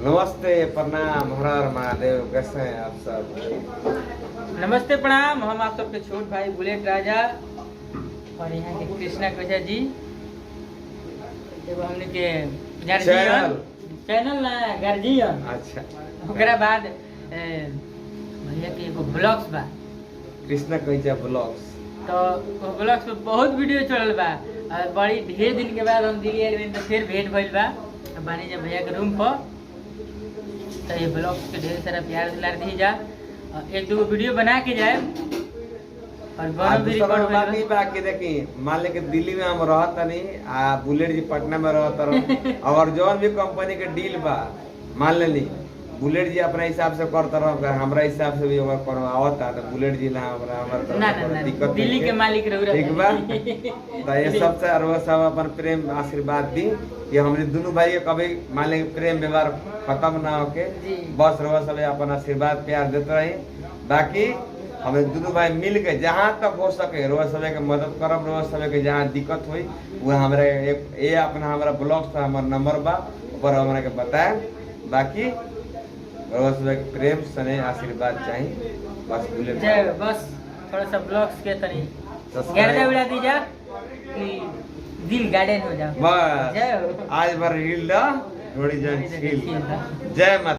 नमस्ते, प्रणाम, हर हर महादेव। कैसे हैं आप सब? नमस्ते प्रणाम। हम आप सबके छोट भाई बुलेट राजा और यहाँ के कृष्णा कोचा जी। एगो हमने के गार्जियन चैनल ना गार्जियन। अच्छा, ओकरा बाद भैया के एगो ब्लॉग्स बा, कृष्णा कोचा ब्लॉग्स। तो वो ब्लॉग्स पे बहुत वीडियो चलल बा और बड़ी ढेर दिन के बाद हम दिल्ली आइल बानी तो फिर भेंट भइल बा। अब बानी जब भैया के रूम पर, तो ये ब्लॉग्स के ढेर सारा प्यार दुलार दी जा और एक दो वीडियो बना के जाए और बनो भी रिकॉर्ड बात नहीं बा कि देखी, मान ले कि दिल्ली में हम रहत नहीं आ बुलेट जी पटना में रहत रहो और जौन भी कंपनी के डील बा मान लेनी बुलेट जी अपने हिसाब से करता रहो, हमरा हिसाब से भी ओकर करवावता तो बुलेट जी ला हमरा ना दिक्कत दिल्ली के मालिक रहुरा ठीक बा। तो ये सबसे और सब अपन प्रेम आशीर्वाद दी कि हमरे दोनों भाई के कभी मान ले प्रेम व्यवहार खत्म ना होके बस रहो सब अपन आशीर्वाद प्यार देते रही। बाकी हमें दोनों भाई मिल के जहाँ तक हो सके रोज सब के मदद करब, रोज सब के जहाँ दिक्कत हुई वो हमारे ये अपना हमारा ब्लॉग था, हमारा नंबर बा ऊपर हमरा के बताए। बाकी रोज सब के प्रेम स्नेह आशीर्वाद चाहिए बस बुलेट जय। बस थोड़ा सा ब्लॉग्स के तनी गर्दा उड़ा दी जा कि दिल गार्डन हो जाओ। बस जय आज बार हिल थोड़ी जन जय। जय माता।